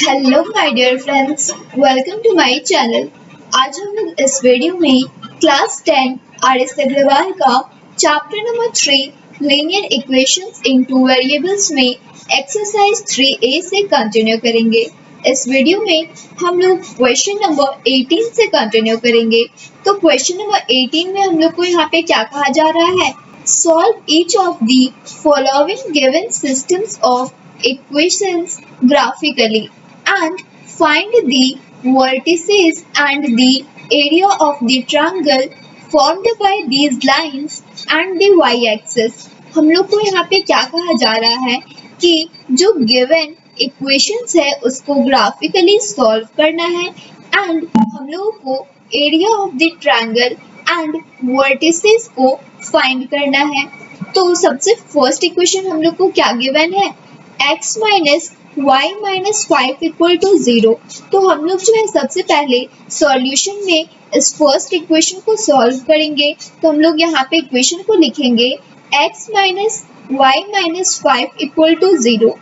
Hello my dear friends, welcome to my channel. आज हम लोग इस वीडियो में क्लास 10 आर.एस. अग्रवाल का चैप्टर नंबर 3 लीनियर इक्वेशंस इन टू वेरिएबल्स में एक्सरसाइज 3A से कंटिन्यू करेंगे। इस वीडियो में हम लोग क्वेश्चन नंबर 18 से कंटिन्यू करेंगे। तो क्वेश्चन नंबर 18 में हम लोग को यहाँ पे क्या कहा जा रहा है? Solve each of the following given systems of equations graphically and find the vertices and the area of the triangle formed by these lines and the y-axis। हम लोग को यहाँ पे क्या कहा जा रहा है कि जो given equations है उसको graphically solve करना है and हम लोगों को area of the triangle and vertices को फाइंड करना है। तो सबसे फर्स्ट इक्वेशन हम लोग को क्या गिवन है? x minus y minus 5 equal to 0। तो हम लोग जो है सबसे पहले सॉल्यूशन में इस फर्स्ट इक्वेशन को सॉल्व करेंगे। तो हम लोग यहाँ पे इक्वेशन को लिखेंगे x minus y minus 5 equal to 0।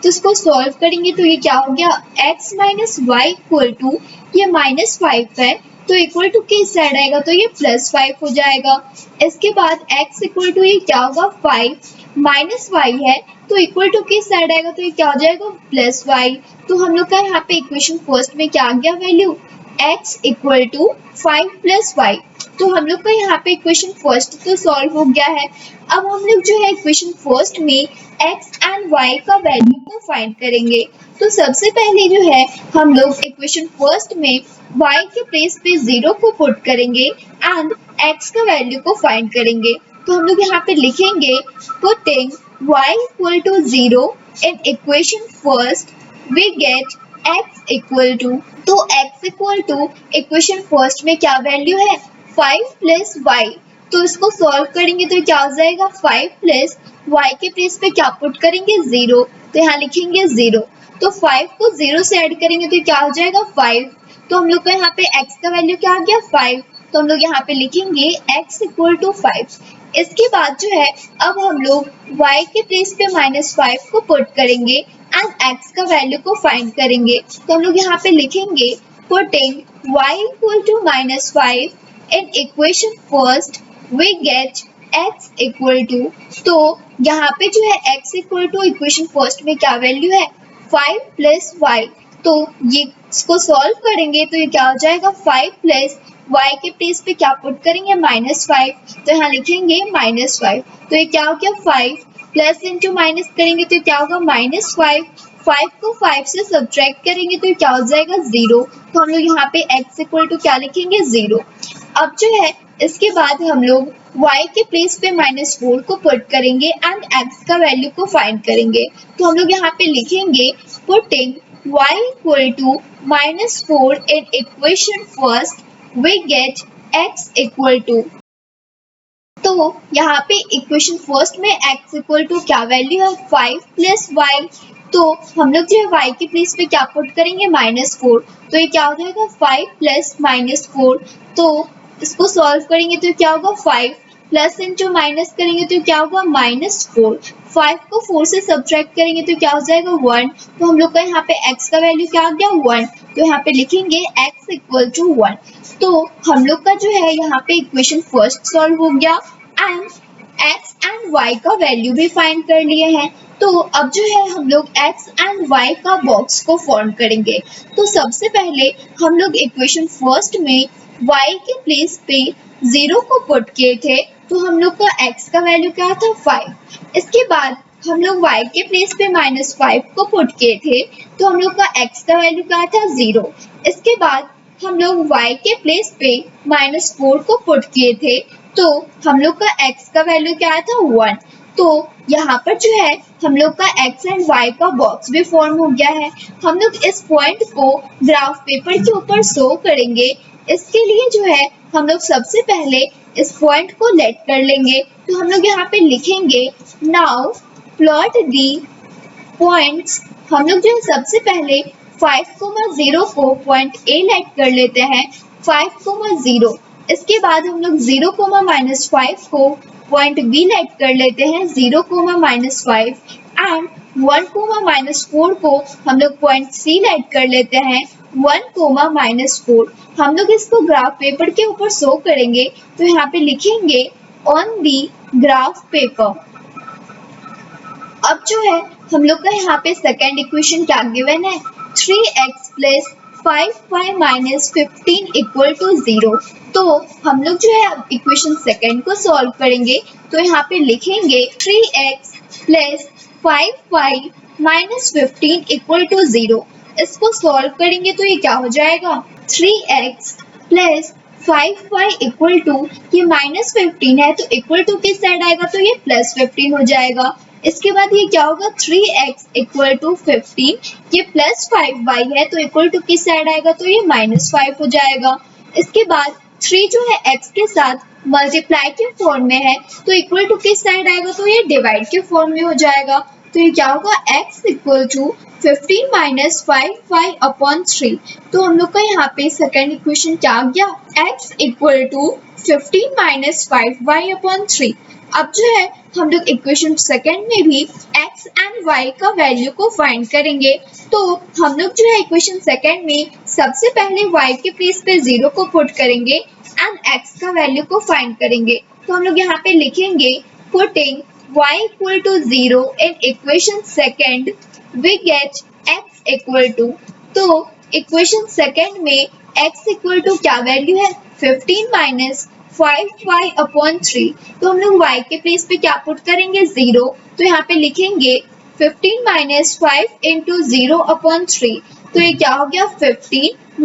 तो इसको सॉल्व करेंगे तो ये क्या हो गया? x minus y equal to ये माइनस 5 है तो इक्वल टू किस साइड आएगा? तो ये प्लस 5 हो जाएगा। इसके बाद x इक्वल टू ये क्या होगा? 5 माइनस वाई है तो इक्वल टू किस साइड आएगा? तो ये क्या हो जाएगा? Plus y. तो हम लोग का यहाँ पे इक्वेशन फर्स्ट में क्या आ गया value? x equal to 5 plus y. तो हम लोग का यहाँ पे इक्वेशन फर्स्ट तो सॉल्व हो गया है। अब हम लोग जो है इक्वेशन फर्स्ट में x एंड y का वैल्यू को फाइंड करेंगे। तो सबसे पहले जो है हम लोग इक्वेशन फर्स्ट में y के प्लेस पे 0 को पुट करेंगे एंड x का वैल्यू को फाइंड करेंगे। तो हम लोग यहाँ पे लिखेंगे putting y equal to 0 in equation first we get x equal to. तो x equal to equation first में क्या वैल्यू है? 5 प्लस वाई। तो इसको सॉल्व करेंगे तो क्या हो जाएगा? 5 प्लस y के प्लेस पे क्या पुट करेंगे? 0। तो यहाँ लिखेंगे 0। तो 5 को 0 से ऐड करेंगे तो क्या हो जाएगा? 5। तो हम लोग का यहाँ पे x का वैल्यू क्या आ गया? 5। तो हम लोग यहाँ पे लिखेंगे x इक्वल टू 5। इसके बाद जो है अब हम लोग y के प्लेस पे -5 को पुट करेंगे एंड x का वैल्यू को फाइंड करेंगे। तो हम लोग यहाँ पे लिखेंगे putting y equal to -5 in equation first we get x equal to. तो यहाँ पे जो है x equal to equation first में क्या वैल्यू है? 5 प्लस वाई। तो ये इसको सॉल्व करेंगे तो ये क्या हो जाएगा? 5 प्लस y के प्लेस पे क्या पुट करेंगे? -5। तो यहाँ लिखेंगे -5। तो ये क्या हो गया? 5 प्लस इंटू माइनस करेंगे तो क्या होगा? -5। 5 को 5 से सब्ट्रैक्ट करेंगे तो क्या हो जाएगा? 0। तो हम लोग यहाँ पे x इक्वल टू क्या लिखेंगे? 0। अब जो है इसके बाद हम लोग y के प्लेस पे -4 को पुट करेंगे एंड x का वैल्यू को फाइंड करेंगे। तो हम लोग यहाँ पे लिखेंगे putting y equal to -4 in equation first we get x equal to. तो यहाँ पे इक्वेशन फर्स्ट में x इक्वल टू क्या वैल्यू है? 5 प्लस वाई। तो हम लोग जो है y के प्लेस पे क्या पुट करेंगे? -4। तो ये क्या हो जाएगा? 5 प्लस -4। तो इसको सॉल्व करेंगे तो क्या होगा? 5 प्लस इंटू माइनस करेंगे तो क्या होगा? -4। 5 को 4 से सब्ट्रैक्ट करेंगे तो क्या हो जाएगा? 1। तो हम लोग का यहाँ पे x का वैल्यू क्या आ गया? 1। तो यहाँ पे लिखेंगे x इक्वल टू 1। तो हम लोग का जो है यहाँ पे इक्वेशन फर्स्ट सॉल्व हो गया एंड x एंड y का वैल्यू भी फाइंड कर लिए हैं। तो अब जो है हम लोग x एंड y का बॉक्स को फॉर्म करेंगे। तो सबसे पहले हम लोग इक्वेशन फर्स्ट में y के प्लेस पे 0 को पुट किए थे तो हम लोग का x का वैल्यू क्या था? 5। इसके बाद हम लोग y के प्लेस पे -5 को पुट किए थे तो हम लोग का x का वैल्यू क्या था? 0। इसके बाद हम लोग y के प्लेस पे -4 को पुट किए थे तो हम लोग का x का वैल्यू क्या था? 1। तो यहाँ पर जो है हम लोग का x एंड y का बॉक्स भी फॉर्म हो गया है। हम लोग इस पॉइंट को ग्राफ पेपर के ऊपर शो करेंगे। इसके लिए जो है हम लोग सबसे पहले इस पॉइंट को लेट कर लेंगे। तो हम लोग यहाँ पे लिखेंगे नाउ प्लॉट दी पॉइंट्स। हम लोग जो है सबसे पहले 5,0 को पॉइंट A लेट कर लेते हैं 5,0। इसके बाद हम लोग 0,-5 को पॉइंट B लेट कर लेते हैं 0,-5 एंड 1, -4 को हम लोग पॉइंट सी ऐड कर लेते हैं। 1, -4 हम लोग इसको ग्राफ पेपर के ऊपर शो करेंगे, तो यहाँ पे लिखेंगे ऑन दी ग्राफ पेपर। अब जो है हम लोग का यहाँ पे सेकेंड इक्वेशन क्या गिवन है, 3x + 5y - 15 = 0। तो हम लोग जो है अब इक्वेशन सेकेंड को सॉल्व करेंगे, तो यहाँ पे लिखेंगे 3x + 5y - 15 = 0। इसको सॉल्व करेंगे तो ये क्या हो जाएगा, 3x + 5y = ये -15 है, तो इक्वल टू किस साइड आएगा, तो ये +15 हो जाएगा। इसके बाद ये क्या होगा, 3x = 15, ये +5y है, तो इक्वल टू किस साइड आएगा, तो ये -5 हो जाएगा। इसके बाद 3 जो है x के साथ मल्टीप्लाई के फॉर्म में है, तो इक्वल टू किस साइड आएगा, तो ये डिवाइड के फॉर्म में हो जाएगा। तो ये क्या होगा, x = 15 - 5y/3। तो हम लोग का यहाँ पे सेकेंड इक्वेशन क्या आ गया, x = 15 - 5y/3। अब जो है हम लोग इक्वेशन सेकेंड में भी x एंड y का वैल्यू को फाइंड करेंगे। तो हम लोग जो है इक्वेशन सेकेंड में सबसे पहले y के प्लेस पे 0 को पुट करेंगे एंड x का वैल्यू को फाइंड करेंगे। तो हम लोग यहाँ पे लिखेंगे putting y = 0 in equation second we get x = तो इक्वेशन सेकेंड में x = क्या वैल्यू है, 15 - 5y/3। तो हम लोग y के प्लेस पे क्या पुट करेंगे, 0। तो यहाँ पे लिखेंगे 15 - 5 × 0/3। तो ये क्या हो गया, 15 -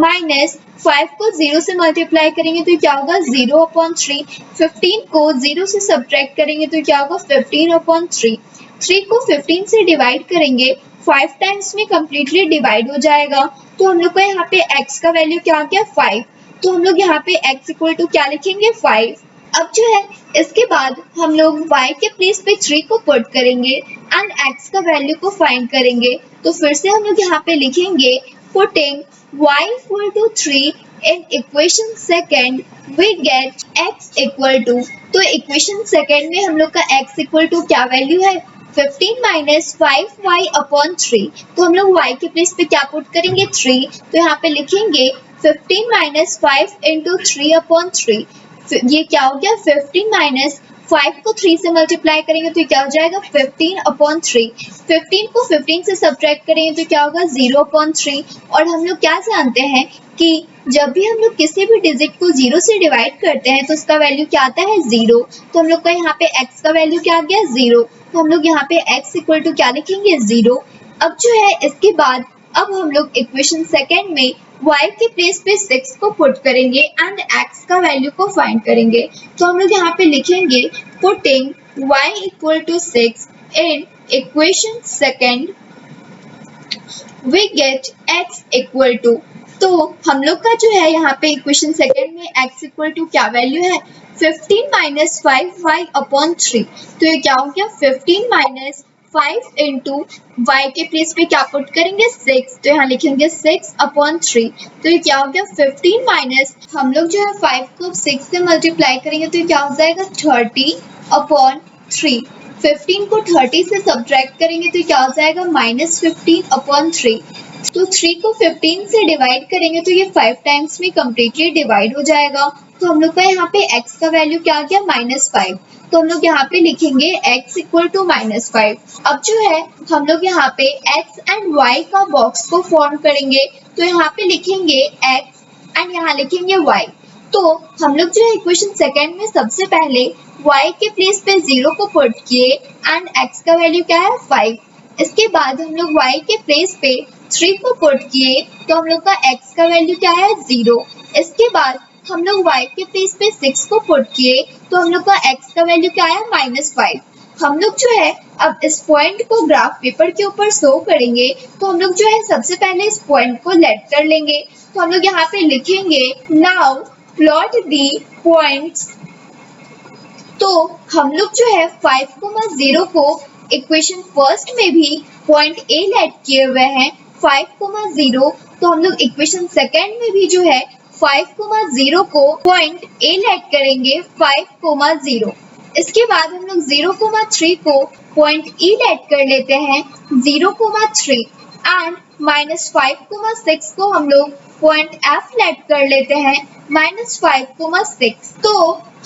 5 को 0 से मल्टीप्लाई करेंगे तो क्या होगा, 0/3। 15 को 0 से सब्ट्रैक्ट करेंगे तो क्या होगा, 15/3। 3 को 15 से डिवाइड करेंगे, 5 टाइम्स में कम्प्लीटली डिवाइड हो जाएगा। तो हम लोग का यहाँ पे x का वैल्यू क्या आ गया, 5। तो हम लोग यहाँ पे x = क्या लिखेंगे, 5। अब जो है इसके बाद हम लोग y के प्लेस पे 3 को पुट करेंगे एंड x का वैल्यू को फाइंड करेंगे। तो फिर से हम लोग यहाँ पे लिखेंगे putting y = 3 in equation second we get x = तो इक्वेशन सेकेंड में हम लोग का x = क्या वैल्यू है, 15 - 5y/3। तो हम लोग y के प्लेस पे क्या पुट करेंगे, 3। तो यहाँ पे लिखेंगे 15 - 5 × 3/3। ये क्या हो गया, 15 - 5 को 3 से मल्टीप्लाई करेंगे तो क्या हो जाएगा, 15/3। 15 को 15 से सब्ट्रैक्ट करेंगे तो क्या होगा, 0/3। और हम लोग क्या जानते हैं कि जब भी हम लोग किसी भी डिजिट को 0 से डिवाइड करते हैं तो उसका वैल्यू क्या आता है, 0। तो हम लोग का यहाँ पे x का वैल्यू क्या आ गया, 0। तो हम लोग यहाँ पे x = क्या लिखेंगे, 0। अब जो है इसके बाद अब हम लोग इक्वेशन सेकेंड में y के प्लेस पे 6 को पुट करेंगे एंड x का वैल्यू को फाइंड करेंगे। तो हम लोग यहाँ पे लिखेंगे putting y = 6 in equation second we get x = तो हम लोग का जो है यहाँ पे इक्वेशन सेकेंड में x = क्या वैल्यू है, 15 - 5y/3। तो ये क्या हो गया, 15 - 5 × y के प्लेस पे क्या पुट करेंगे, 6। तो यहाँ लिखेंगे 6/3। तो ये क्या हो गया, 15 हम लोग जो है 5 को 6 से मल्टीप्लाई करेंगे तो ये क्या हो जाएगा, 30/3। 15 को 30 से सब्ट्रैक्ट करेंगे तो क्या हो जाएगा, -15/3। तो 3 को 15 से डिवाइड करेंगे तो ये 5 टाइम्स में कम्प्लीटली डिवाइड हो जाएगा। तो हम लोग का यहाँ पे x का वैल्यू क्या आ गया, -5। तो हम लोग यहाँ पे लिखेंगे x = -5। अब जो है हम लोग यहाँ पे x एंड y का बॉक्स को फॉर्म करेंगे। तो यहाँ पे लिखेंगे x एंड यहाँ लिखेंगे y। तो हम लोग जो है इक्वेशन सेकेंड में सबसे पहले y के प्लेस पे 0 को पुट किए एंड x का वैल्यू क्या है, 5। इसके बाद हम लोग y के प्लेस पे 3 को पुट किए तो हम लोग का x का वैल्यू क्या है, 0। इसके बाद हम लोग y के प्लेस पे 6 को पुट किए तो हम लोग का x का वैल्यू क्या है, -5। हम लोग जो है अब इस पॉइंट को ग्राफ पेपर के ऊपर शो करेंगे। तो हम लोग जो है सबसे पहले इस पॉइंट को लेट कर लेंगे। तो हम लोग यहाँ पे लिखेंगे नाउ प्लॉट दी पॉइंट्स। तो हम लोग जो है 5,0 को इक्वेशन फर्स्ट में भी पॉइंट A लेट किए हुए हैं 5,0। तो हम लोग इक्वेशन सेकेंड में भी जो है 5,0 को पॉइंट A लेट करेंगे 5,0। इसके बाद हम लोग 0,3 को पॉइंट E लेट कर लेते हैं 0,3 एंड -5,6 को हम लोग पॉइंट F लेट कर लेते हैं -5,6। तो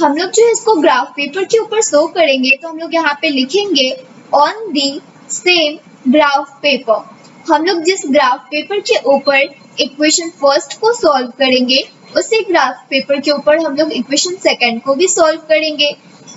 हम लोग जो है इसको ग्राफ पेपर के ऊपर शो करेंगे, तो हम लोग यहाँ पे लिखेंगे on the same graph paper. हम लोग जिस ग्राफ पेपर के ऊपर इक्वेशन फर्स्ट को सॉल्व करेंगे, उसी ग्राफ पेपर के ऊपर हम लोग इक्वेशन सेकंड को भी सॉल्व करेंगे।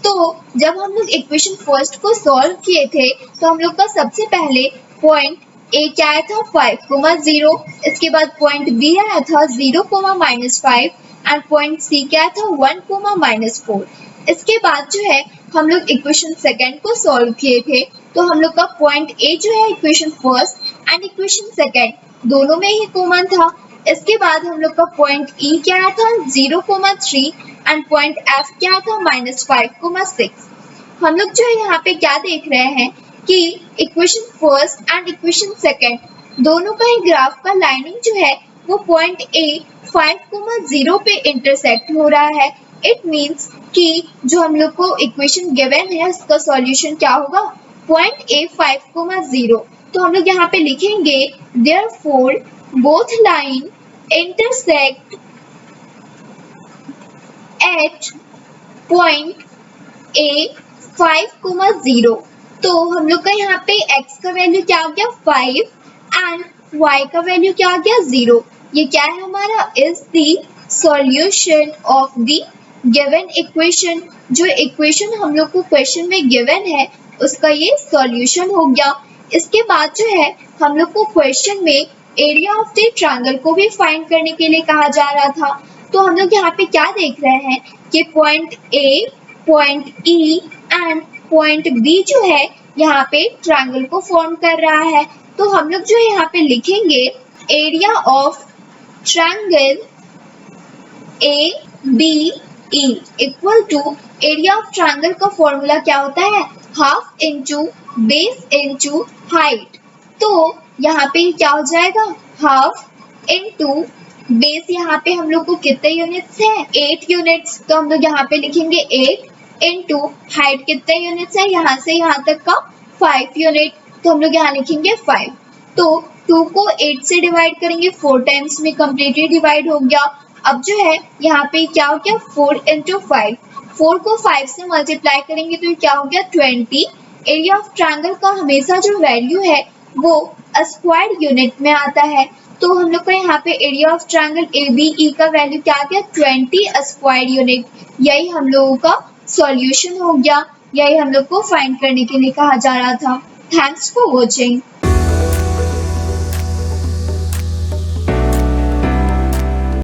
तो जब हम लोग इक्वेशन फर्स्ट को सॉल्व किए थे, तो हम लोग का सबसे पहले पॉइंट ए क्या आया था 5,0, इसके बाद पॉइंट बी आया था 0,-5 एंड पॉइंट सी क्या आया था 1,-4। इसके बाद जो है हम लोग इक्वेशन सेकंड को सॉल्व किए थे, तो हम लोग का पॉइंट ए जो है equation first and equation second दोनों में ही कॉमन था। इसके बाद हम लोग का पॉइंट ई क्या आया था 0,3 एंड पॉइंट एफ क्या था -5,6। हम लोग जो है यहाँ पे क्या देख रहे हैं कि equation first and equation second दोनों का ही ग्राफ का लाइनिंग जो है वो पॉइंट ए 5,0 पे इंटरसेक्ट हो रहा है। इट मीन्स कि जो हम लोग को इक्वेशन गिवन है उसका सॉल्यूशन क्या होगा, पॉइंट ए 5,0। तो हम लोग यहाँ पे लिखेंगे therefore both line intersect at point A 5,0। तो हम लोग का यहाँ पे x का वैल्यू क्या आ गया 5 एंड y का वैल्यू क्या आ गया 0। ये क्या है हमारा, is the solution of the given equation. जो इक्वेशन हम लोग को क्वेश्चन में गिवन है उसका ये सॉल्यूशन हो गया। इसके बाद जो है हम लोग को क्वेश्चन में एरिया ऑफ द ट्रायंगल को भी फाइंड करने के लिए कहा जा रहा था। तो हम लोग यहाँ पे क्या देख रहे हैं कि point A, point E and point B जो है यहाँ पे ट्रायंगल को फॉर्म कर रहा है। तो हम लोग जो है यहाँ पे लिखेंगे area of triangle A B E equal to area of triangle का फॉर्मूला क्या होता है, half into base into height. तो यहाँ पे क्या हो जाएगा, हाफ इंटू बेस, यहाँ पे हम लोग को कितने यूनिट्स है 8 यूनिट्स, तो हम लोग यहाँ पे लिखेंगे 8 इंटू हाइट कितने यूनिट्स है यहाँ से यहाँ तक का 5 यूनिट, तो हम लोग यहाँ लिखेंगे 5। तो 2 को 8 से डिवाइड करेंगे 4 टाइम्स में कम्प्लीटली डिवाइड हो गया। अब जो है यहाँ पे क्या हो गया 4 इंटू 5, 4 को 5 से मल्टीप्लाई करेंगे तो क्या हो गया 20। एरिया ऑफ ट्रायंगल का हमेशा जो वैल्यू है वो स्क्वायर यूनिट में आता है। तो हम लोग का यहाँ पे area of triangle A B E का वैल्यू क्या आ गया 20 स्क्वायर यूनिट। यही हम लोगों का सॉल्यूशन हो गया, यही हम लोग को फाइंड करने के लिए कहा जा रहा था। Thanks for watching.